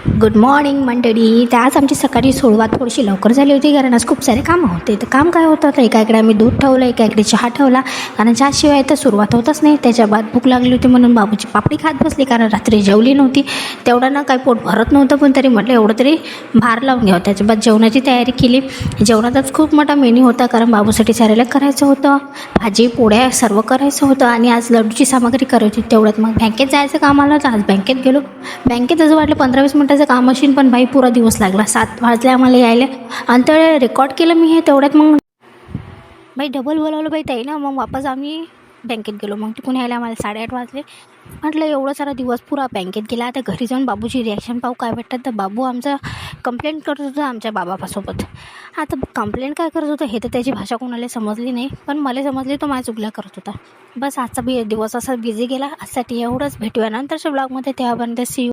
Good morning मंडळी. तर आज आमची सकाळी सुरुवात थोडीशी लवकर झाली होती, कारण आज खूप सारे कामं होते. तर काम काय होतं, तर एका इकडे आम्ही दूध ठेवलं, एका इकडे चहा ठेवला, कारण चहाशिवाय तर सुरुवात होतच नाही. त्याच्या बाद भूक लागली होती म्हणून बाबूची पापडी खात बसली, कारण रात्री जेवली नव्हती. तेवढं ना काही पोट भरत नव्हतं, पण तरी म्हटलं एवढं तरी भार लावून घ्यावं. त्याच्या बाद जेवणाची तयारी केली. जेवणातच खूप मोठा मेन्यू होता, कारण बाबूसाठी सारेला करायचं होतं, भाजी पोळ्या सर्व करायचं होतं, आणि आज लड्डूची सामग्री करायची. तेवढ्यात मग बँकेत जायचं काम आलं, तर आज बँकेत गेलो. बँकेत असं वाटलं 15-20 मिनटाचं काम असेल, पण बाई पुरा दिवस लागला. 7 वाजले आम्हाला यायला, आणि ते रेकॉर्ड केलं मी हे तेवढ्यात. मग बाई डबल बोलावलं बाई ताई ना. मग वापस आम्ही बँकेत गेलो. मग तिकडून यायला आम्हाला 8:30 वाजले. म्हटलं एवढा सारा दिवस पुरा बँकेत गेला, आता घरी जाऊन बाबूची रिॲक्शन पाहू काय भेटतात. तर बाबू आमचा कंप्लेंट करत होता आमच्या बाबासोबत. आता कंप्लेंट काय करत होतं हे तर त्याची भाषा कोणाला समजली नाही, पण मला समजली तो माझ्या चुगल्या करत होता. बस आजचा दिवस असा बिझी गेला. आजसाठी एवढंच. भेटूया नंतरच्या ब्लॉगमध्ये. तेव्हापर्यंत सी